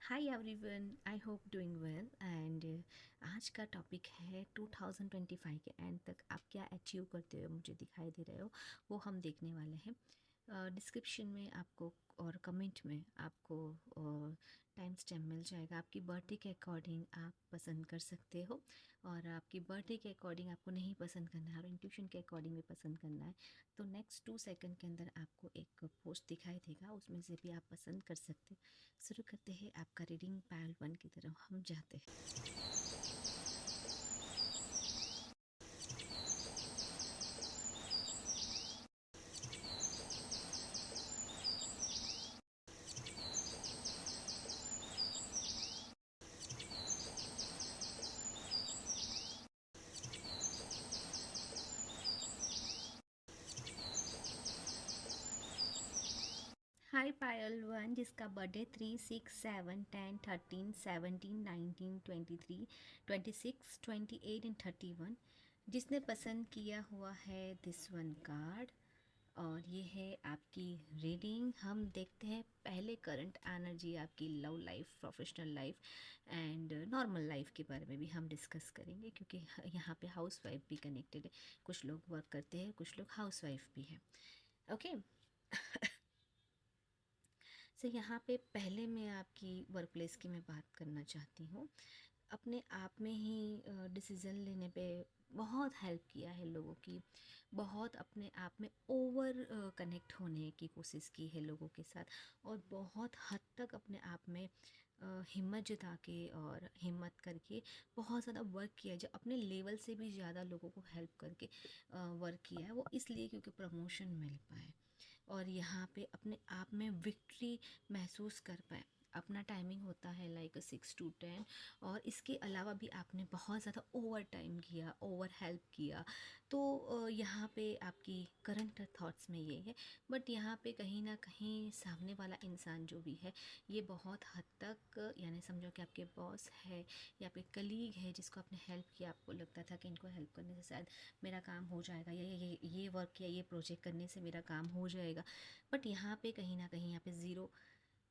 Hi everyone, I hope doing well and आज का topic है 2025 के एंड तक आप क्या अचीव करते हो मुझे दिखाई दे रहे हो वो हम देखने वाले हैं। डिस्क्रिप्शन में आपको और कमेंट में आपको टाइम स्टैम्प मिल जाएगा। आपकी बर्थडे के अकॉर्डिंग आप पसंद कर सकते हो और आपकी बर्थडे के अकॉर्डिंग आपको नहीं पसंद करना है और इंट्यूशन के अकॉर्डिंग भी पसंद करना है तो नेक्स्ट 2 सेकंड के अंदर आपको एक पोस्ट दिखाई देगा, उसमें से भी आप पसंद कर सकते हो। शुरू करते हैं आपका रीडिंग पायल 1 की तरफ हम जाते हैं। हाय पायल 1 जिसका बर्थडे 3, 6, 7, 10, 13, 17, 19, 23, 26, 28 एंड 31, जिसने पसंद किया हुआ है दिस वन कार्ड। और ये है आपकी रीडिंग। हम देखते हैं पहले करंट एनर्जी आपकी love life, professional life and normal life के बारे में भी हम डिस्कस करेंगे क्योंकि यहाँ पे हाउस वाइफ भी कनेक्टेड है। कुछ लोग वर्क करते हैं, कुछ लोग हाउस वाइफ भी हैं। ओके। सो यहाँ पे पहले मैं आपकी वर्क प्लेस की मैं बात करना चाहती हूँ। अपने आप में ही डिसीज़न लेने पे बहुत हेल्प किया है लोगों की। बहुत अपने आप में ओवर कनेक्ट होने की कोशिश की है लोगों के साथ और बहुत हद तक अपने आप में हिम्मत जुटा के और हिम्मत करके बहुत ज़्यादा वर्क किया है। जो अपने लेवल से भी ज़्यादा लोगों को हेल्प करके वर्क किया है, वो इसलिए क्योंकि प्रमोशन मिल पाए और यहाँ पे अपने आप में विक्ट्री महसूस कर पाए। अपना टाइमिंग होता है लाइक 6 to 10 और इसके अलावा भी आपने बहुत ज़्यादा ओवर टाइम किया, ओवर हेल्प किया। तो यहाँ पे आपकी करंट थॉट्स में ये है। बट यहाँ पे कहीं ना कहीं सामने वाला इंसान जो भी है ये बहुत हद तक यानी समझो कि आपके बॉस है या आपके कलीग है जिसको आपने हेल्प किया, आपको लगता था कि इनको हेल्प करने से शायद मेरा काम हो जाएगा या ये वर्क या ये प्रोजेक्ट करने से मेरा काम हो जाएगा। बट यहाँ पे कहीं ना कहीं यहाँ पे ज़ीरो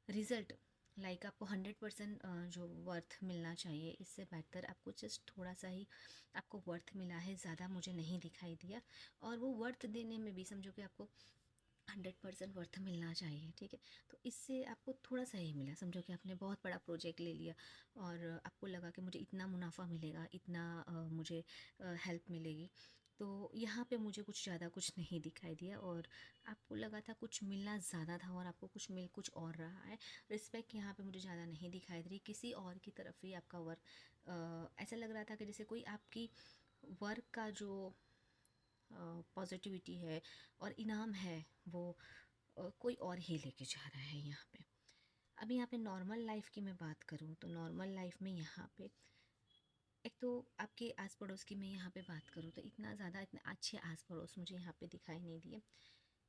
रिज़ल्ट। लाइक आपको 100% जो वर्थ मिलना चाहिए इससे बेहतर आपको जस्ट थोड़ा सा ही आपको वर्थ मिला है, ज़्यादा मुझे नहीं दिखाई दिया। और वो वर्थ देने में भी समझो कि आपको 100% वर्थ मिलना चाहिए, ठीक है। तो इससे आपको थोड़ा सा ही मिला, समझो कि आपने बहुत बड़ा प्रोजेक्ट ले लिया और आपको लगा कि मुझे इतना मुनाफा मिलेगा, इतना मुझे हेल्प मिलेगी। तो यहाँ पे मुझे कुछ ज़्यादा कुछ नहीं दिखाई दिया और आपको लगा था कुछ मिलना ज़्यादा था और आपको कुछ मिल कुछ और रहा है। रिस्पेक्ट यहाँ पे मुझे ज़्यादा नहीं दिखाई दे रही, किसी और की तरफ ही आपका वर्क ऐसा लग रहा था कि जैसे कोई आपकी वर्क का जो पॉजिटिविटी है और इनाम है वो कोई और ही लेके जा रहा है यहाँ पे। अभी यहाँ पे नॉर्मल लाइफ की मैं बात करूँ तो नॉर्मल लाइफ में यहाँ पे एक तो आपके आस पड़ोस की मैं यहाँ पे बात करूँ तो इतना ज़्यादा इतने अच्छे आस पड़ोस मुझे यहाँ पे दिखाई नहीं दिए।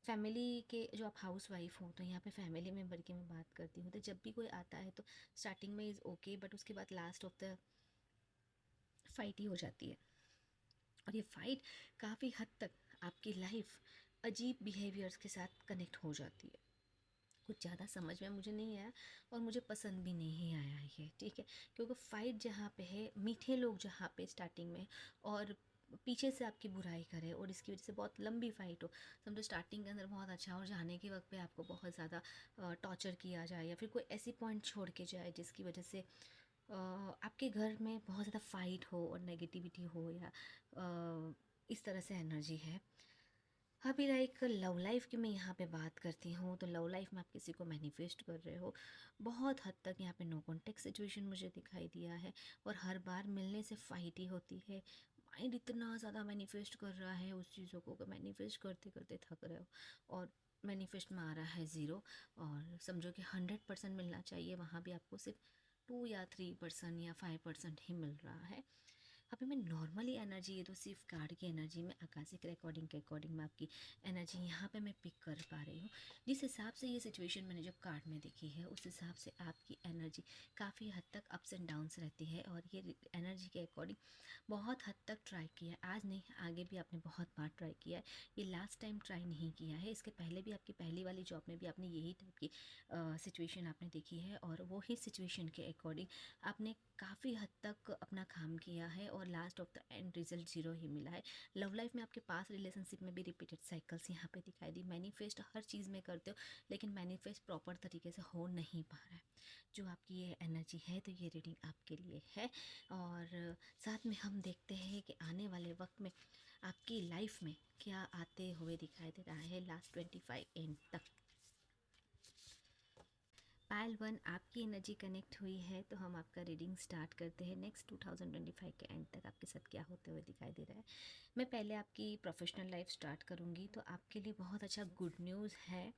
फैमिली के जो आप हाउस वाइफ हो तो यहाँ पे फैमिली मेम्बर की मैं बात करती हूँ तो जब भी कोई आता है तो स्टार्टिंग में इज़ ओके बट उसके बाद लास्ट ऑफ द फाइट ही हो जाती है। और ये फाइट काफ़ी हद तक आपकी लाइफ अजीब बिहेवियर्स के साथ कनेक्ट हो जाती है। कुछ ज़्यादा समझ में मुझे नहीं आया और मुझे पसंद भी नहीं आया ये, ठीक है। क्योंकि फ़ाइट जहाँ पे है, मीठे लोग जहाँ पे स्टार्टिंग में और पीछे से आपकी बुराई करे और इसकी वजह से बहुत लंबी फ़ाइट हो। समझो स्टार्टिंग के अंदर बहुत अच्छा और जाने के वक्त पे आपको बहुत ज़्यादा टॉर्चर किया जाए या फिर कोई ऐसी पॉइंट छोड़ के जाए जिसकी वजह से आपके घर में बहुत ज़्यादा फ़ाइट हो और नेगेटिविटी हो या इस तरह से एनर्जी है। अभी लाइक लव लाइफ की मैं यहाँ पे बात करती हूँ तो लव लाइफ में आप किसी को मैनिफेस्ट कर रहे हो। बहुत हद तक यहाँ पे नो कॉन्टेक्ट सिचुएशन मुझे दिखाई दिया है और हर बार मिलने से फाइट ही होती है। माइंड इतना ज़्यादा मैनिफेस्ट कर रहा है उस चीज़ों को कि मैनिफेस्ट करते करते थक रहे हो और मैनिफेस्ट में आ रहा है ज़ीरो। और समझो कि 100% मिलना चाहिए, वहाँ भी आपको सिर्फ 2 या 3% या 5% ही मिल रहा है। अभी मैं नॉर्मली एनर्जी, ये तो सिर्फ कार्ड की एनर्जी में आकाशिक रिकॉर्डिंग के अकॉर्डिंग मैं आपकी एनर्जी यहाँ पे मैं पिक कर पा रही हूँ। जिस हिसाब से ये सिचुएशन मैंने जब कार्ड में देखी है उस हिसाब से आपकी एनर्जी काफ़ी हद तक अप्स एंड डाउन्स रहती है, और ये एनर्जी के अकॉर्डिंग बहुत हद तक ट्राई किया है, आज नहीं आगे भी आपने बहुत बार ट्राई किया है, ये लास्ट टाइम ट्राई नहीं किया है। इसके पहले भी आपकी पहली वाली जॉब में भी आपने यही टाइप की सिचुएशन आपने देखी है, और वो ही सिचुएशन के अकॉर्डिंग आपने काफ़ी हद तक अपना काम किया है, और last of the end result zero ही मिला है। लव लाइफ में आपके पास रिलेशनशिप में भी रिपीटेड साइकिल्स यहाँ पे दिखाई दी। मैनिफेस्ट हर चीज़ में करते हो, लेकिन मैनिफेस्ट प्रॉपर तरीके से हो नहीं पा रहा है। जो आपकी ये एनर्जी है, तो ये रीडिंग आपके लिए है। और साथ में हम देखते हैं कि आने वाले वक्त में आपकी लाइफ में क्या आते हुए दिखाई दे रहा है लास्ट 25 एंड तक। पायल वन, आपकी एनर्जी कनेक्ट हुई है, तो हम आपका रीडिंग स्टार्ट करते हैं। नेक्स्ट 2025 के एंड तक आपके साथ क्या होते हुए दिखाई दे रहा है। मैं पहले आपकी प्रोफेशनल लाइफ स्टार्ट करूँगी, तो आपके लिए बहुत अच्छा गुड न्यूज़ है।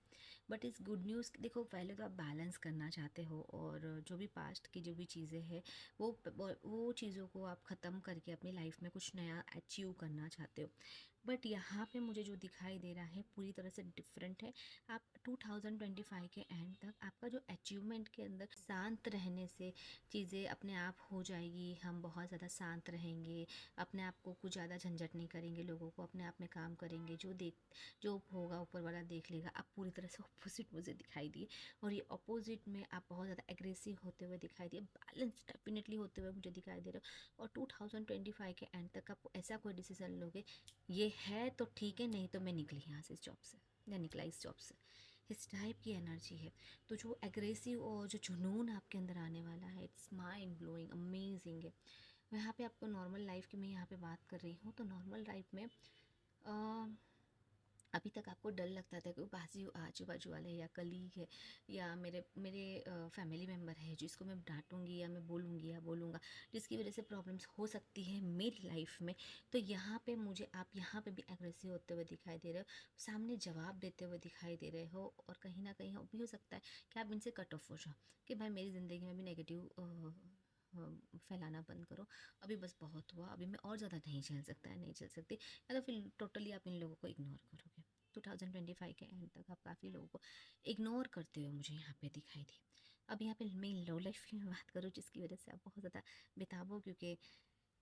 बट इस गुड न्यूज़ देखो, पहले तो आप बैलेंस करना चाहते हो, और जो भी पास्ट की जो भी चीज़ें हैं वो चीज़ों को आप ख़त्म करके अपनी लाइफ में कुछ नया अचीव करना चाहते हो। बट यहाँ पे मुझे जो दिखाई दे रहा है पूरी तरह से डिफरेंट है। आप 2025 के एंड तक आपका जो अचीवमेंट के अंदर शांत रहने से चीज़ें अपने आप हो जाएगी। हम बहुत ज़्यादा शांत रहेंगे, अपने आप को कुछ ज़्यादा झंझट नहीं करेंगे, लोगों को अपने आप में काम करेंगे, जो होगा ऊपर वाला देख लेगा। आप पूरी तरह से अपोजिट मुझे दिखाई दिए, और ये अपोजिट में आप बहुत ज़्यादा एग्रेसिव होते हुए दिखाई दिए, बैलेंस डेफिनेटली होते हुए मुझे दिखाई दे रहे हो। और 2025 के एंड तक आप ऐसा कोई डिसीजन लोगे, ये है तो ठीक है, नहीं तो मैं निकली यहाँ से इस जॉब से, या निकला इस जॉब से, इस टाइप की एनर्जी है। तो जो एग्रेसिव और जो जुनून आपके अंदर आने वाला है, इट्स माइंड ब्लोइंग, अमेजिंग है। यहाँ पे आपको नॉर्मल लाइफ की मैं यहाँ पे बात कर रही हूँ, तो नॉर्मल लाइफ में अभी तक आपको डर लगता था कि बाजू आजू बाजू वाले या कलीग है, या मेरे मेरे फैमिली मेम्बर है जिसको मैं डांटूंगी या मैं बोलूँगी या बोलूँगा, जिसकी वजह से प्रॉब्लम्स हो सकती है मेरी लाइफ में। तो यहाँ पे मुझे आप यहाँ पे भी एग्रेसिव होते हुए दिखाई दे रहे हो, सामने जवाब देते हुए दिखाई दे रहे हो, और कहीं ना कहीं भी हो सकता है कि आप इनसे कट ऑफ हो जाओ, कि भाई मेरी ज़िंदगी में भी नेगेटिव फैलाना बंद करो, अभी बस बहुत हुआ, अभी मैं और ज़्यादा नहीं झेल सकता है, नहीं झेल सकती, या तो फिर टोटली आप इन लोगों को इग्नोर करोगे। 2025 के एंड तक आप काफ़ी लोगों को इग्नोर करते हुए मुझे यहाँ पे दिखाई दी। अब यहाँ पे मैं लो लाइफ की बात करूँ, जिसकी वजह से आप बहुत ज़्यादा बेताब हो, क्योंकि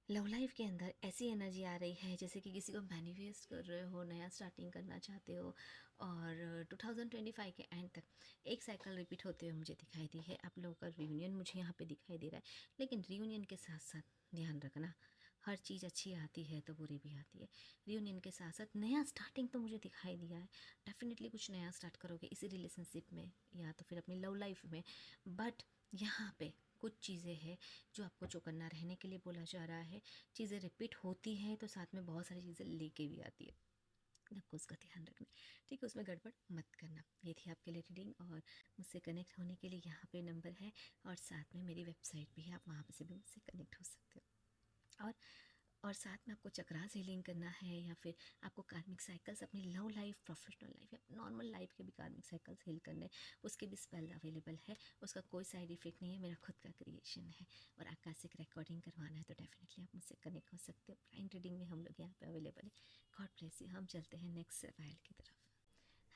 लव लाइफ के अंदर ऐसी एनर्जी आ रही है जैसे कि किसी को मैनिफेस्ट कर रहे हो, नया स्टार्टिंग करना चाहते हो, और 2025 के एंड तक एक साइकिल रिपीट होते हुए मुझे दिखाई दी है। आप लोगों का रियूनियन मुझे यहाँ पे दिखाई दे रहा है, लेकिन रियूनियन के साथ साथ ध्यान रखना, हर चीज़ अच्छी आती है तो बुरी भी आती है। रियूनियन के साथ साथ नया स्टार्टिंग तो मुझे दिखाई दिया है, डेफिनेटली कुछ नया स्टार्ट करोगे इसी रिलेशनशिप में या तो फिर अपनी लव लाइफ में। बट यहाँ पे कुछ चीज़ें हैं जो आपको चौकन्ना रहने के लिए बोला जा रहा है। चीज़ें रिपीट होती हैं तो साथ में बहुत सारी चीज़ें लेके भी आती है, आपको उसका ध्यान रखना, ठीक है, उसमें गड़बड़ मत करना। ये थी आपके लिए रीडिंग, और मुझसे कनेक्ट होने के लिए यहाँ पे नंबर है, और साथ में मेरी वेबसाइट भी है, आप वहाँ से भी मुझसे कनेक्ट हो सकते हो। और साथ में आपको चक्रास हीलिंग करना है, या फिर आपको कार्मिक साइकिल्स अपनी लव लाइफ, प्रोफेशनल लाइफ या नॉर्मल लाइफ के भी कार्मिक साइकिल्स हील करने, उसके भी स्पेल अवेलेबल है। उसका कोई साइड इफेक्ट नहीं है, मेरा खुद का क्रिएशन है। और आकाशिक रिकॉर्डिंग करवाना है तो डेफिनेटली आप मुझसे कनेक्ट हो सकते हो। ब्लाइंड रीडिंग में हम लोग यहाँ पे अवेलेबल है। God bless you. हम चलते हैं नेक्स्ट फाइल की तरफ।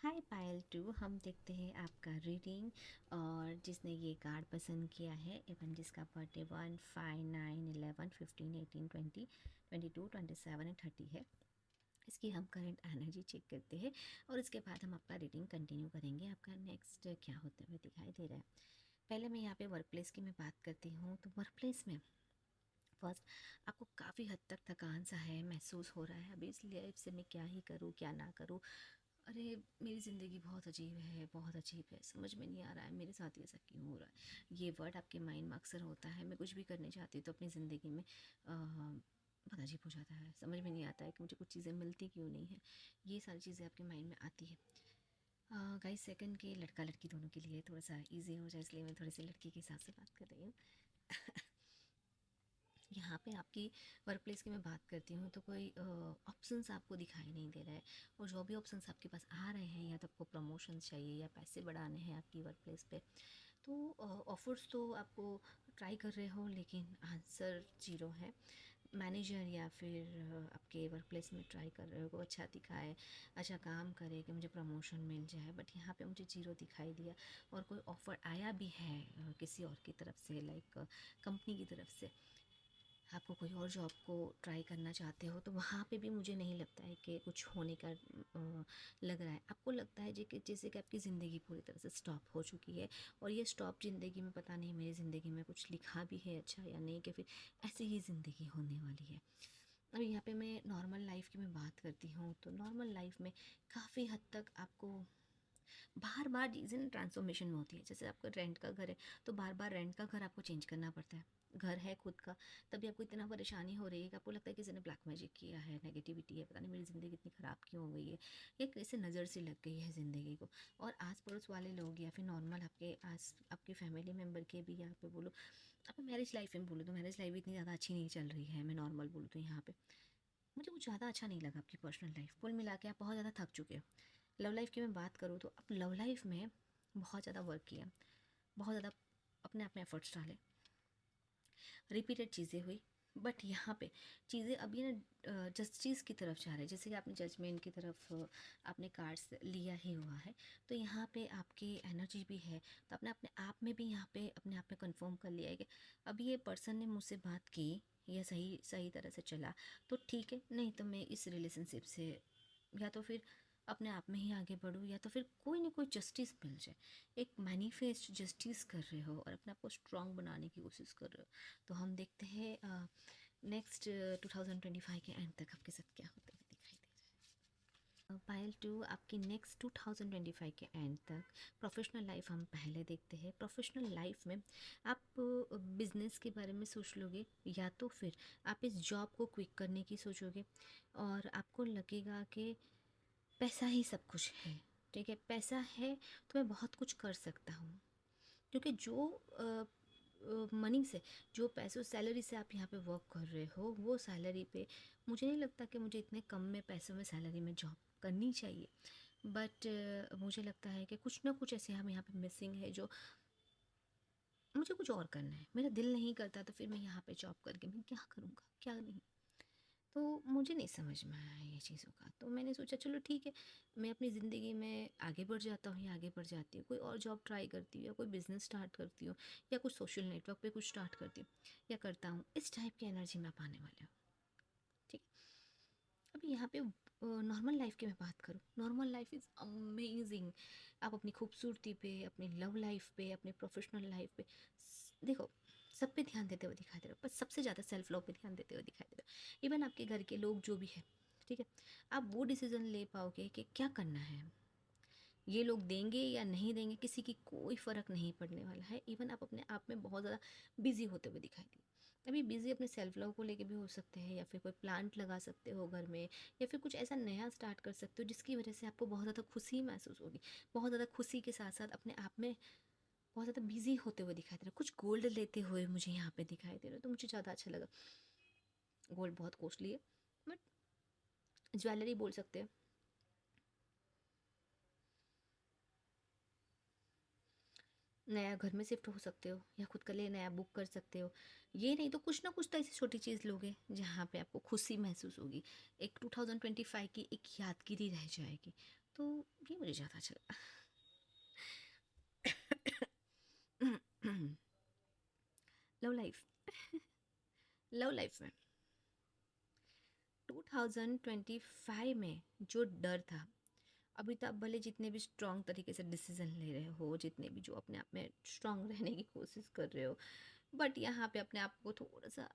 हाय पायल टू, हम देखते हैं आपका रीडिंग, और जिसने ये कार्ड पसंद किया है, इवन जिसका बर्थडे 1, 5, 9, 11, 15, 18, 20, 22, 27 एंड 30 है, इसकी हम करंट एनर्जी चेक करते हैं, और इसके बाद हम आपका रीडिंग कंटिन्यू करेंगे। आपका नेक्स्ट क्या होते हुए दिखाई दे रहा है। पहले मैं यहाँ पे वर्क प्लेस की मैं बात करती हूँ, तो वर्क प्लेस में फर्स्ट आपको काफ़ी हद तक थकान सा है महसूस हो रहा है अभी, इसलिए इससे मैं क्या ही करूँ क्या ना करूँ, अरे मेरी ज़िंदगी बहुत अजीब है, बहुत अजीब है, समझ में नहीं आ रहा है मेरे साथ ही ऐसा क्यों हो रहा है। ये वर्ड आपके माइंड में अक्सर होता है। मैं कुछ भी करने चाहती हूँ तो अपनी ज़िंदगी में बहुत अजीब हो जाता है, समझ में नहीं आता है कि मुझे कुछ चीज़ें मिलती क्यों नहीं है। ये सारी चीज़ें आपके माइंड में आती है। गाइस सेकंड के लड़का लड़की दोनों के लिए थोड़ा सा इजी हो जाए, इसलिए मैं थोड़ी सी लड़की के हिसाब से बात कर रही हूँ। यहाँ पे आपकी वर्क प्लेस की मैं बात करती हूँ, तो कोई ऑप्शंस आपको दिखाई नहीं दे रहा है, और जो भी ऑप्शंस आपके पास आ रहे हैं, या तो आपको प्रमोशन चाहिए या पैसे बढ़ाने हैं आपकी वर्क प्लेस पे, तो ऑफ़र्स तो आपको ट्राई कर रहे हो, लेकिन आंसर जीरो है। मैनेजर या फिर आपके वर्क प्लेस में ट्राई कर रहे हो को अच्छा दिखाए, अच्छा काम करे कि मुझे प्रमोशन मिल जाए, बट यहाँ पे मुझे ज़ीरो दिखाई दिया। और कोई ऑफ़र आया भी है किसी और की तरफ से, लाइक कंपनी की तरफ से, आपको कोई और जॉब को ट्राई करना चाहते हो, तो वहाँ पे भी मुझे नहीं लगता है कि कुछ होने का लग रहा है। आपको लगता है कि जैसे कि आपकी ज़िंदगी पूरी तरह से स्टॉप हो चुकी है, और ये स्टॉप ज़िंदगी में पता नहीं मेरी ज़िंदगी में कुछ लिखा भी है अच्छा या नहीं, कि फिर ऐसी ही ज़िंदगी होने वाली है। अब यहाँ पे मैं नॉर्मल लाइफ की मैं बात करती हूँ, तो नॉर्मल लाइफ में काफ़ी हद तक आपको बार बार चीज़ें ट्रांसफॉर्मेशन में होती है। जैसे आपका रेंट का घर है, तो बार बार रेंट का घर आपको चेंज करना पड़ता है। घर है खुद का, तभी आपको इतना परेशानी हो रही है कि आपको लगता है किसी ने ब्लैक मैजिक किया है, नेगेटिविटी है, पता नहीं मेरी ज़िंदगी इतनी ख़राब क्यों हो गई है, या कैसे नज़र से लग गई है ज़िंदगी को। और आस पड़ोस वाले लोग या फिर नॉर्मल आपके फैमिली मेम्बर के भी, यहाँ पे बोलो, अब मैरिज लाइफ में बोलो तो मैरिज लाइफ भी इतनी ज़्यादा अच्छी नहीं चल रही है। मैं नॉर्मल बोलूँ तो यहाँ पे मुझे कुछ ज़्यादा अच्छा नहीं लगा आपकी पर्सनल लाइफ। कुल मिला के आप बहुत ज़्यादा थक चुके हो। लव लाइफ की मैं बात करूँ तो अब लव लाइफ में बहुत ज़्यादा वर्क किया, बहुत ज़्यादा अपने आप में एफर्ट्स डाले, रिपीटेड चीज़ें हुई, बट यहाँ पे चीज़ें अभी ना जस्टिस की तरफ जा रहे हैं। जैसे कि आपने जजमेंट की तरफ आपने कार्ड्स लिया ही हुआ है, तो यहाँ पे आपकी एनर्जी भी है, तो आपने अपने आप में भी यहाँ पे अपने आप में कंफर्म कर लिया है कि अभी ये पर्सन ने मुझसे बात की या सही सही तरह से चला तो ठीक है, नहीं तो मैं इस रिलेशनशिप से या तो फिर अपने आप में ही आगे बढ़ूँ, या तो फिर कोई ना कोई जस्टिस मिल जाए। एक मैनिफेस्ट जस्टिस कर रहे हो और अपने आप को स्ट्रांग बनाने की कोशिश कर रहे हो। तो हम देखते हैं नेक्स्ट 2025 के एंड तक आपके साथ क्या होता है दिखाई दे रहा है। पायल टू आपकी नेक्स्ट 2025 के एंड तक प्रोफेशनल लाइफ हम पहले देखते हैं। प्रोफेशनल लाइफ में आप बिजनेस के बारे में सोच लोगे, या तो फिर आप इस जॉब को क्विक करने की सोचोगे, और आपको लगेगा कि पैसा ही सब कुछ है। ठीक है, पैसा है तो मैं बहुत कुछ कर सकता हूँ, क्योंकि जो मनी से, जो पैसों सैलरी से आप यहाँ पे वर्क कर रहे हो, वो सैलरी पे मुझे नहीं लगता कि मुझे इतने कम में पैसों में सैलरी में जॉब करनी चाहिए। बट मुझे लगता है कि कुछ ना कुछ ऐसे हम यहाँ पे मिसिंग है, जो मुझे कुछ और करना है, मेरा दिल नहीं करता, तो फिर मैं यहाँ पे जॉब करके मैं क्या करूँगा क्या नहीं। तो मुझे नहीं समझ में आया ये चीज़ों का, तो मैंने सोचा चलो ठीक है, मैं अपनी ज़िंदगी में आगे बढ़ जाता हूँ या आगे बढ़ जाती हूँ, कोई और जॉब ट्राई करती हूँ, या कोई बिज़नेस स्टार्ट करती हूँ, या कुछ सोशल नेटवर्क पे कुछ स्टार्ट करती हूँ, या करता हूँ। इस टाइप की एनर्जी में पाने वाले हो। ठीक है, अभी यहाँ पे नॉर्मल लाइफ की मैं बात करूँ, नॉर्मल लाइफ इज़ अमेजिंग। आप अपनी खूबसूरती पे, अपनी लव लाइफ पे, अपने प्रोफेशनल लाइफ पे देखो, सब पे ध्यान देते हुए दिखाई दे रहे हो, पर सबसे ज़्यादा सेल्फ लव पे ध्यान देते हुए दिखाई दे रहे हो। इवन आपके घर के लोग जो भी है, ठीक है, आप वो डिसीजन ले पाओगे कि क्या करना है। ये लोग देंगे या नहीं देंगे, किसी की कोई फ़र्क नहीं पड़ने वाला है। इवन आप अपने आप में बहुत ज़्यादा बिजी होते हुए दिखाई दिए। अभी बिजी अपने सेल्फ लव को लेके भी हो सकते हैं, या फिर कोई प्लांट लगा सकते हो घर में, या फिर कुछ ऐसा नया स्टार्ट कर सकते हो जिसकी वजह से आपको बहुत ज़्यादा खुशी महसूस होगी। बहुत ज़्यादा खुशी के साथ साथ अपने आप में बहुत ज़्यादा बिजी होते हुए दिखाई दे रहा है। कुछ गोल्ड लेते हुए मुझे यहाँ पे दिखाई दे रहा है, तो मुझे ज़्यादा अच्छा लगा। गोल्ड बहुत कॉस्टली है, बट ज्वेलरी बोल सकते हैं। नया घर में शिफ्ट हो सकते हो, या खुद के लिए नया बुक कर सकते हो। ये नहीं तो कुछ ना कुछ तो ऐसी छोटी चीज़ लोगे जहाँ पे आपको खुशी महसूस होगी, एक 2025 की एक यादगिरी रह जाएगी। तो ये मुझे ज़्यादा अच्छा लगा। लव लाइफ, लव लाइफ में 2025 में जो डर था, अभी तो आप भले जितने भी स्ट्रॉन्ग तरीके से डिसीजन ले रहे हो, जितने भी जो अपने आप में स्ट्रॉन्ग रहने की कोशिश कर रहे हो, बट यहाँ पे अपने आप को थोड़ा सा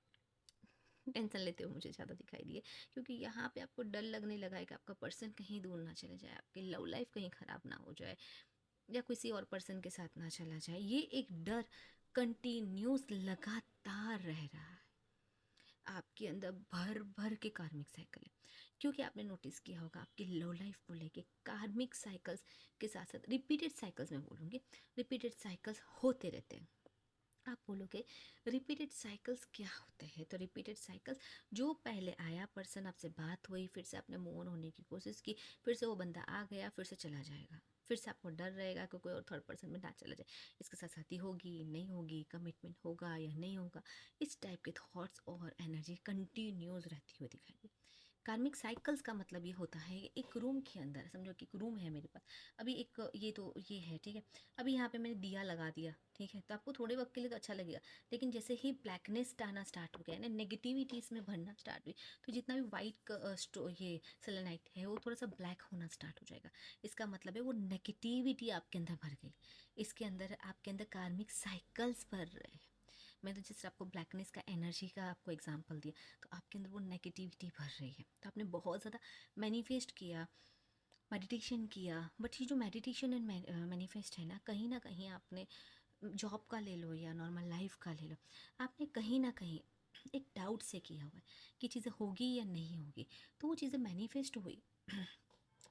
टेंशन लेते हुए मुझे ज़्यादा दिखाई दिए, क्योंकि यहाँ पे आपको डर लगने लगा है कि आपका पर्सन कहीं दूर ना चले जाए, आपकी लव लाइफ कहीं ख़राब ना हो जाए, या किसी और पर्सन के साथ ना चला जाए। ये एक डर कंटिन्यूस लगातार रह रहा है आपके अंदर, भर भर के कार्मिक साइकिल है। क्योंकि आपने नोटिस किया होगा आपकी लव लाइफ को लेके कार्मिक साइकिल्स के साथ साथ रिपीटेड साइकिल्स में बोलूँगी, रिपीटेड साइकिल्स होते रहते हैं। आप बोलोगे रिपीटेड साइकिल्स क्या होते हैं, तो रिपीटेड साइकिल्स, जो पहले आया पर्सन, आपसे बात हुई, फिर से आपने मूव ऑन होने की कोशिश की, फिर से वो बंदा आ गया, फिर से चला जाएगा, फिर से आपको डर रहेगा कि कोई और थर्ड पर्सन में ना चला जाए, इसके साथ शादी होगी नहीं होगी, कमिटमेंट होगा या नहीं होगा, इस टाइप के थॉट्स और एनर्जी कंटिन्यूस रहती हुई दिखाई दी। कार्मिक साइकिल्स का मतलब ये होता है एक रूम के अंदर, समझो कि एक रूम है मेरे पास, अभी एक ये है, ठीक है, अभी यहाँ पे मैंने दिया लगा दिया, ठीक है, तो आपको थोड़े वक्त के लिए तो अच्छा लगेगा, लेकिन जैसे ही ब्लैकनेस आना स्टार्ट हो गया ना, नेगेटिविटी इसमें भरना स्टार्ट हुई, तो जितना भी वाइट ये सेलेनाइट है वो थोड़ा सा ब्लैक होना स्टार्ट हो जाएगा। इसका मतलब है वो नेगेटिविटी आपके अंदर भर गई, इसके अंदर आपके अंदर कार्मिक साइकिल्स भर रहे हैं। मैं तो जैसे आपको ब्लैकनेस का एनर्जी का आपको एग्जांपल दिया, तो आपके अंदर वो नेगेटिविटी भर रही है, तो आपने बहुत ज़्यादा मैनिफेस्ट किया, मेडिटेशन किया, बट ये जो मेडिटेशन एंड मैनिफेस्ट है ना कहीं आपने जॉब का ले लो या नॉर्मल लाइफ का ले लो, आपने कहीं ना कहीं एक डाउट से किया हुआ है कि चीज़ें होगी या नहीं होगी, तो वो चीज़ें मैनिफेस्ट हुई।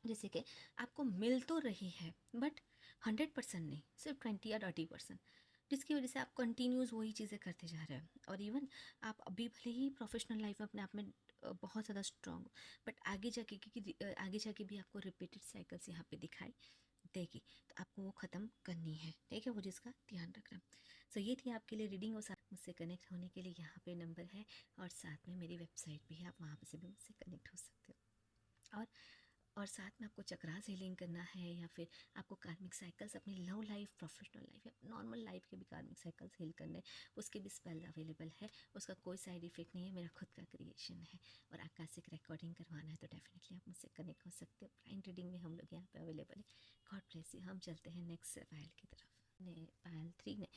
जैसे कि आपको मिल तो रही है बट 100% नहीं, सिर्फ 20 या 30%, जिसकी वजह से आप कंटिन्यूस वही चीज़ें करते जा रहे हैं। और इवन आप अभी भले ही प्रोफेशनल लाइफ में अपने आप में बहुत ज़्यादा स्ट्रांग, बट आगे जाके क्योंकि आगे जाके भी आपको रिपीटेड साइकिल्स यहाँ पे दिखाई देगी, तो आपको वो ख़त्म करनी है, ठीक है, वो जिसका ध्यान रखना। सो ये थी आपके लिए रीडिंग, और साथ मुझसे कनेक्ट होने के लिए यहाँ पे नंबर है, और साथ में मेरी वेबसाइट भी है, आप वहाँ से भी मुझसे कनेक्ट हो सकते हो। और साथ में आपको चक्रास हीलिंग करना है, या फिर आपको कार्मिक साइकिल्स अपनी लव लाइफ, प्रोफेशनल लाइफ या नॉर्मल लाइफ के भी कार्मिक साइकिल्स हील करने हैं, उसके भी स्पेल अवेलेबल है, उसका कोई साइड इफेक्ट नहीं है, मेरा खुद का क्रिएशन है, और आकाशिक रिकॉर्डिंग करवाना है तो डेफिनेटली आप मुझसे कनेक्ट हो सकते हो। ब्लाइंड रीडिंग में हम लोग यहाँ पे अवेलेबल है। God bless you. हम चलते हैं नेक्स्ट पायल की तरफ। ने पायल 3 ने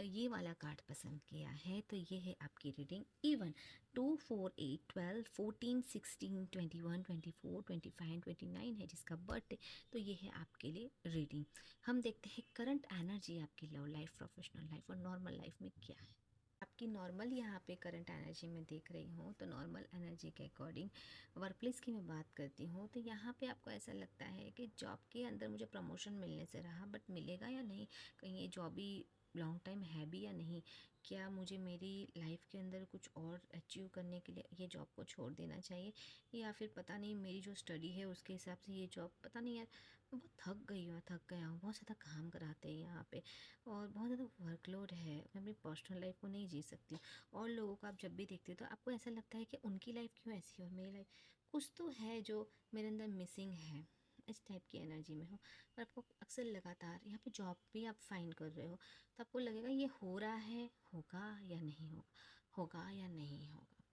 ये वाला कार्ड पसंद किया है, तो ये है आपकी रीडिंग। इवन 2 4 8 12 14 16 21 24 25 29 है जिसका बर्थडे, तो ये है आपके लिए रीडिंग। हम देखते हैं करंट एनर्जी आपकी लव लाइफ, प्रोफेशनल लाइफ और नॉर्मल लाइफ में क्या है। आपकी नॉर्मल यहाँ पे करंट एनर्जी में देख रही हूँ, तो नॉर्मल एनर्जी के अकॉर्डिंग वर्क प्लेस की मैं बात करती हूँ, तो यहाँ पे आपको ऐसा लगता है कि जॉब के अंदर मुझे प्रमोशन मिलने से रहा, बट मिलेगा या नहीं, कहीं ये जॉब ही लॉन्ग टाइम है भी या नहीं, क्या मुझे मेरी लाइफ के अंदर कुछ और अचीव करने के लिए ये जॉब को छोड़ देना चाहिए, या फिर पता नहीं मेरी जो स्टडी है उसके हिसाब से ये जॉब, पता नहीं यार, मैं बहुत थक गई हूँ, थक गया हूँ, बहुत ज़्यादा काम कराते हैं यहाँ पे, और बहुत ज़्यादा वर्कलोड है, मैं अपनी पर्सनल लाइफ को नहीं जी सकती। और लोगों को आप जब भी देखते हो तो आपको ऐसा लगता है कि उनकी लाइफ क्यों ऐसी हो, मेरी लाइफ कुछ तो है जो मेरे अंदर मिसिंग है, इस टाइप की एनर्जी में हो। और आपको अक्सर लगातार यहाँ पे जॉब भी आप फाइंड कर रहे हो, तो आपको लगेगा ये हो रहा है, होगा या नहीं होगा, होगा या नहीं होगा।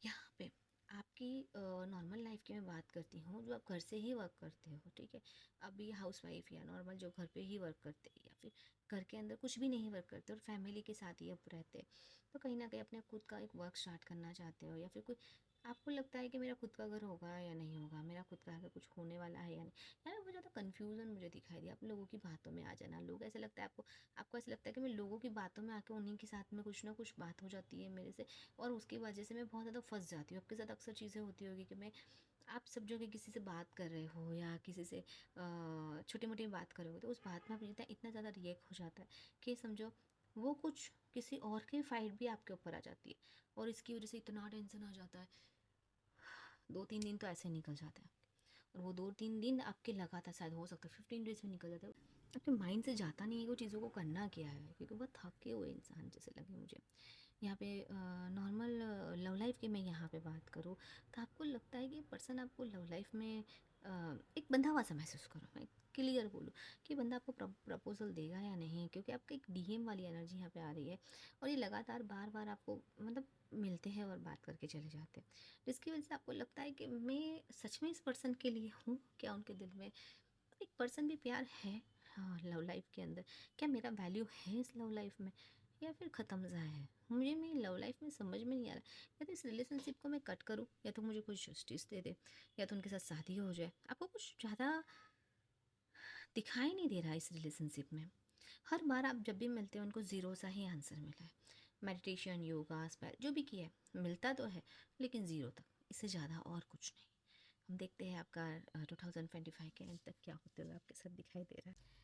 यहाँ पे आपकी नॉर्मल लाइफ की मैं बात करती हूँ, जो आप घर से ही वर्क करते हो, ठीक है, अभी हाउस वाइफ या नॉर्मल जो घर पे ही वर्क करते हैं, या फिर घर के अंदर कुछ भी नहीं वर्क करते और फैमिली के साथ ही अब रहते हैं, तो कहीं ना कहीं अपने खुद का एक वर्क स्टार्ट करना चाहते हो, या फिर कोई आपको लगता है कि मेरा खुद का घर होगा या नहीं होगा, मेरा खुद का अगर कुछ होने वाला है या नहीं। यार बहुत ज़्यादा कन्फ्यूज़न मुझे दिखाई दिया, आप लोगों की बातों में आ जाना, लोग ऐसा लगता है आपको, आपको ऐसा लगता है कि मैं लोगों की बातों में आके उन्हीं के साथ में कुछ ना कुछ बात हो जाती है मेरे से, और उसकी वजह से मैं बहुत ज़्यादा फंस जाती हूँ। आपके साथ अक्सर चीज़ें होती होगी कि मैं, आप सब जगह किसी से बात कर रहे हो या किसी से छोटी मोटी बात कर रहे हो, तो उस बात में आप इतना इतना ज़्यादा रिएक्ट हो जाता है कि समझो वो कुछ किसी और की फाइट भी आपके ऊपर आ जाती है, और इसकी वजह से इतना टेंशन आ जाता है, 2-3 दिन तो ऐसे निकल जाते हैं आपके, और वो 2-3 दिन आपके लगातार, शायद हो सकता है 15 डेज में निकल जाता है, आपके माइंड से जाता नहीं है वो चीज़ों को करना क्या है, क्योंकि बहुत थके हुए इंसान जैसे लगे मुझे। यहाँ पे नॉर्मल लव लाइफ की मैं यहाँ पे बात करूँ, तो आपको लगता है कि पर्सन आपको लव लाइफ में एक बंधा हुआ सा महसूस करो, मैं क्लियर बोलूँ कि बंदा आपको प्रपोजल देगा या नहीं, क्योंकि आपका एक डीएम वाली एनर्जी यहाँ पे आ रही है, और ये लगातार बार बार आपको मतलब मिलते हैं और बात करके चले जाते हैं, जिसकी वजह से आपको लगता है कि मैं सच में इस पर्सन के लिए हूँ क्या, उनके दिल में एक पर्सन भी प्यार है, हाँ, लव लाइफ के अंदर क्या मेरा वैल्यू है इस लव लाइफ में, या फिर ख़त्म सा है। मुझे मेरी लव लाइफ में समझ में नहीं आ रहा, या तो इस रिलेशनशिप को मैं कट करूँ, या तो मुझे कुछ जस्टिस दे दे, या तो उनके साथ शादी हो जाए। आपको कुछ ज़्यादा दिखाई नहीं दे रहा है इस रिलेशनशिप में। हर बार आप जब भी मिलते हो उनको ज़ीरो सा ही आंसर मिला है, मेडिटेशन, योगा, स्पायर जो भी किया है मिलता तो है, लेकिन ज़ीरो तक, इससे ज़्यादा और कुछ नहीं। हम देखते हैं आपका 2025 के एंड तक क्या होते हुए आपके साथ दिखाई दे रहा है।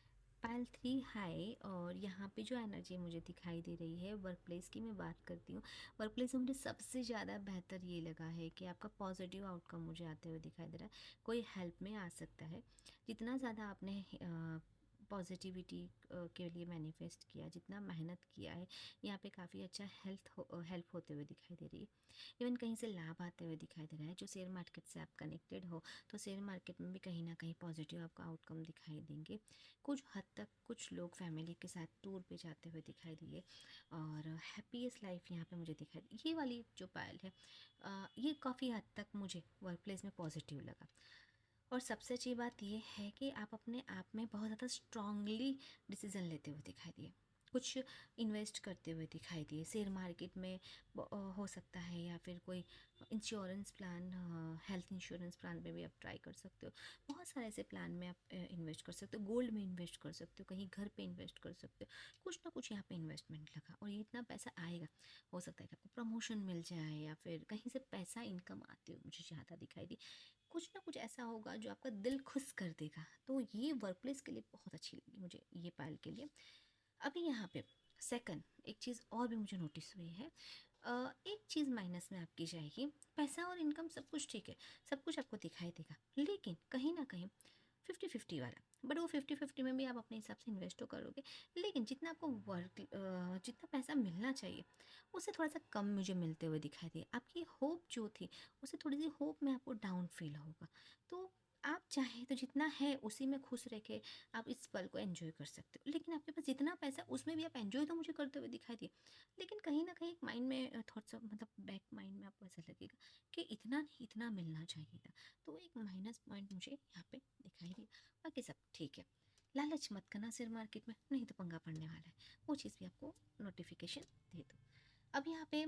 पायल 3 हाई, और यहाँ पे जो एनर्जी मुझे दिखाई दे रही है वर्क प्लेस की मैं बात करती हूँ। वर्क प्लेस में मुझे सबसे ज़्यादा बेहतर ये लगा है कि आपका पॉजिटिव आउटकम मुझे आते हुए दिखाई दे रहा है। कोई हेल्प में आ सकता है। जितना ज़्यादा आपने पॉजिटिविटी के लिए मैनिफेस्ट किया, जितना मेहनत किया है, यहाँ पे काफ़ी अच्छा हेल्प होते हुए दिखाई दे रही है। इवन कहीं से लाभ आते हुए दिखाई दे रहा है। जो शेयर मार्केट से आप कनेक्टेड हो, तो शेयर मार्केट में भी कहीं ना कहीं पॉजिटिव आपको आउटकम दिखाई देंगे। कुछ हद तक कुछ लोग फैमिली के साथ टूर पे जाते हुए दिखाई दिए, और हैप्पीएस्ट लाइफ यहाँ पे मुझे दिखाई दी। ये वाली जो पायल है, ये काफ़ी हद तक मुझे वर्क प्लेस में पॉजिटिव लगा। और सबसे अच्छी बात ये है कि आप अपने आप में बहुत ज़्यादा स्ट्रांगली डिसीज़न लेते हुए दिखाई दिए। कुछ इन्वेस्ट करते हुए दिखाई दिए शेयर मार्केट में, हो सकता है, या फिर कोई insurance plan, health insurance plan में भी आप ट्राई कर सकते हो। बहुत सारे ऐसे प्लान में आप इन्वेस्ट कर सकते हो, गोल्ड में इन्वेस्ट कर सकते हो, कहीं घर पे इन्वेस्ट कर सकते हो। कुछ ना कुछ यहाँ पे इन्वेस्टमेंट लगा, और ये इतना पैसा आएगा। हो सकता है कि आपको प्रमोशन मिल जाए, या फिर कहीं से पैसा इनकम आते हुए मुझे ज़्यादा दिखाई दी। कुछ ना कुछ ऐसा होगा जो आपका दिल खुश कर देगा। तो ये वर्क प्लेस के लिए बहुत अच्छी लगी मुझे, ये पायल के लिए। अभी यहाँ पे सेकंड एक चीज़ और भी मुझे नोटिस हुई है। एक चीज़ माइनस में आपकी जाएगी। पैसा और इनकम सब कुछ ठीक है, सब कुछ आपको दिखाई देगा, लेकिन कहीं ना कहीं 50-50 वाला। बट वो 50-50 में भी आप अपने हिसाब से इन्वेस्ट तो करोगे, लेकिन जितना आपको जितना पैसा मिलना चाहिए, उससे थोड़ा सा कम मुझे मिलते हुए दिखाई दिए। आपकी होप जो थी, उससे थोड़ी सी होप में आपको डाउन फील होगा। तो आप चाहे तो जितना है उसी में खुश रह के आप इस पल को एंजॉय कर सकते हो। लेकिन आपके पास जितना पैसा, उसमें भी आप एंजॉय तो मुझे करते हुए दिखाई दिए, लेकिन कहीं ना कहीं एक माइंड में थॉट्स, मतलब बैक माइंड में आपको ऐसा लगेगा कि इतना नहीं, इतना मिलना चाहिए था। तो एक माइनस पॉइंट मुझे यहाँ पे दिखाई दिया। बाकी सब ठीक है। लालच मत करना शेयर मार्केट में, नहीं तो पंगा पड़ने वाला है। वो चीज़ भी आपको नोटिफिकेशन दे दो। अब यहाँ पे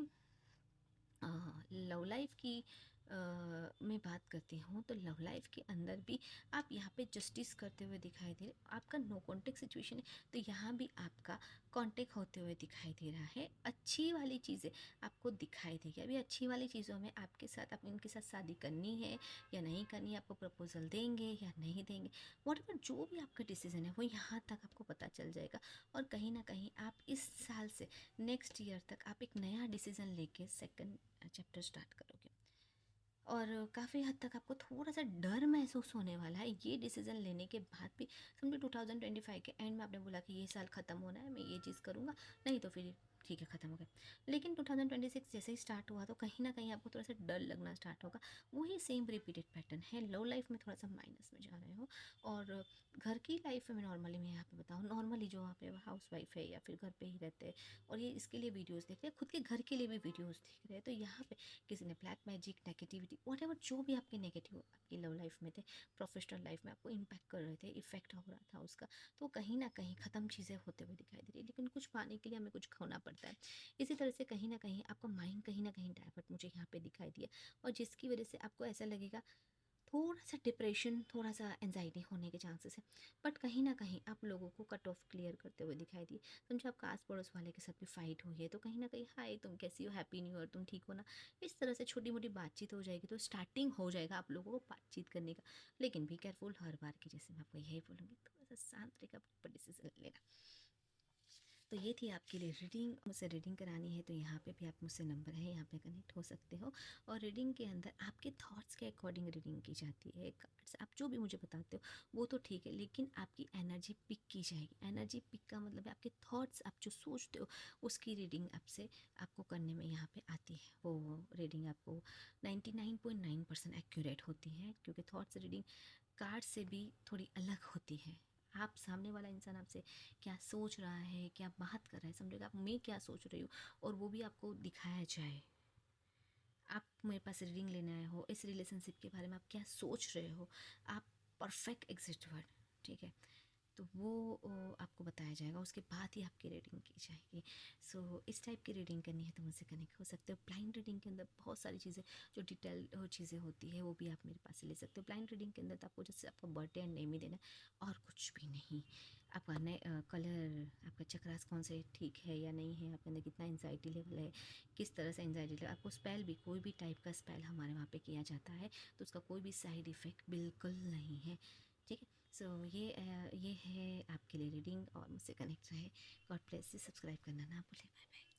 लव लाइफ की मैं बात करती हूँ, तो लव लाइफ के अंदर भी आप यहाँ पे जस्टिस करते हुए दिखाई दे रहे। आपका नो कॉन्टेक्ट सिचुएशन है, तो यहाँ भी आपका कॉन्टेक्ट होते हुए दिखाई दे रहा है। अच्छी वाली चीज़ें आपको दिखाई देगी। अभी अच्छी वाली चीज़ों में आपके साथ, आप इनके साथ शादी करनी है या नहीं करनी है, आपको प्रपोजल देंगे या नहीं देंगे, वॉट एवर जो भी आपका डिसीज़न है, वो यहाँ तक आपको पता चल जाएगा। और कहीं ना कहीं आप इस साल से नेक्स्ट ईयर तक आप एक नया डिसीज़न लेके सेकंड चैप्टर स्टार्ट करोगे। और काफ़ी हद तक आपको थोड़ा सा डर महसूस होने वाला है ये डिसीज़न लेने के बाद भी। समझो 2025 के एंड में आपने बोला कि ये साल ख़त्म होना है, मैं ये चीज़ करूँगा, नहीं तो फिर ठीक है ख़त्म हो गया। लेकिन 2026 जैसे ही स्टार्ट हुआ, तो कहीं ना कहीं आपको थोड़ा सा डर लगना स्टार्ट होगा। वही सेम रिपीटेड पैटर्न है। लो लाइफ में थोड़ा सा माइनस में जा रहे हो, और घर की लाइफ में नॉर्मली, मैं यहाँ पे बताऊँ, नॉर्मली जो वहाँ पे हाउस वाइफ है या फिर घर पे ही रहते हैं, और ये इसके लिए वीडियोज़ देख रहे हैं, खुद के घर के लिए भी वीडियोज़ देख रहे हैं, तो यहाँ पे किसी ने black magic, negativity, what ever जो भी आपके नेगेटिव आपकी लव लाइफ में थे, प्रोफेशनल लाइफ में आपको इम्पैक्ट कर रहे थे, इफेक्ट हो रहा था उसका, तो कहीं ना कहीं ख़त्म चीज़ें होते हुए दिखाई दे रही है। लेकिन कुछ पाने के लिए हमें कुछ खोना पड़ता है। इसी तरह से कहीं ना कहीं आपका माइंड कहीं ना कहीं डाइवर्ट मुझे यहाँ पे दिखाई दिया, और जिसकी वजह से आपको ऐसा लगेगा थोड़ा सा डिप्रेशन, थोड़ा सा एंजाइटी होने के चांसेस है। बट कहीं ना कहीं आप लोगों को कट ऑफ क्लियर करते हुए दिखाई दिए। समझो आपका आस पड़ोस वाले के साथ भी फाइट हुई है, तो कहीं ना कहीं, हाय तुम कैसी हो, हैप्पी न्यू ईयर, तुम ठीक हो ना, इस तरह से छोटी मोटी बातचीत हो जाएगी, तो स्टार्टिंग हो जाएगा आप लोगों को बातचीत करने का। लेकिन बी केयरफुल, हर बार की जैसे मैं आपको यही बोलूँगी, थोड़ा सा शांत रहेगा, प्रॉपर डिसीजन लेना। तो ये थी आपके लिए रीडिंग। मुझसे रीडिंग करानी है तो यहाँ पे भी आप मुझसे नंबर है, यहाँ पे कनेक्ट हो सकते हो। और रीडिंग के अंदर आपके थॉट्स के अकॉर्डिंग रीडिंग की जाती है। कार्ड्स आप जो भी मुझे बताते हो वो तो ठीक है, लेकिन आपकी एनर्जी पिक की जाएगी। एनर्जी पिक का मतलब है आपके थॉट्स, आप जो सोचते हो उसकी रीडिंग आपसे, आपको करने में यहाँ पे आती है। वो रीडिंग आपको 99.9% एक्यूरेट होती है, क्योंकि थॉट्स रीडिंग कार्ड से भी थोड़ी अलग होती है। आप, सामने वाला इंसान आपसे क्या सोच रहा है, क्या बात कर रहा है, समझेगा आप मैं क्या सोच रही हूँ, और वो भी आपको दिखाया जाए। आप मेरे पास रीडिंग लेने आए हो, इस रिलेशनशिप के बारे में आप क्या सोच रहे हो, आप परफेक्ट एग्जिट वर्ड, ठीक है, तो वो आपको बताया जाएगा। उसके बाद ही आपकी रीडिंग की जाएगी। सो इस टाइप की रीडिंग करनी है तो मुझसे कनेक्ट हो सकते हो। ब्लाइंड रीडिंग के अंदर बहुत सारी चीज़ें, जो डिटेल चीज़ें होती है, वो भी आप मेरे पास से ले सकते हो। ब्लाइंड रीडिंग के अंदर तो आपको जैसे आपका बर्थडे एंड नेम ही देना है, और कुछ भी नहीं। आपका नए कलर, आपका चक्रास कौन से ठीक है या नहीं है, आपके अंदर कितना एंजाइटी लेवल है, किस तरह से एंजाइटी लेवल, आपको स्पेल भी, कोई भी टाइप का स्पेल हमारे वहाँ पे किया जाता है, तो उसका कोई भी साइड इफ़ेक्ट बिल्कुल नहीं है, ठीक है। सो ये है आपके लिए रीडिंग, और मुझसे कनेक्ट रहे। God bless you. सब्सक्राइब करना ना भूलें। Bye bye.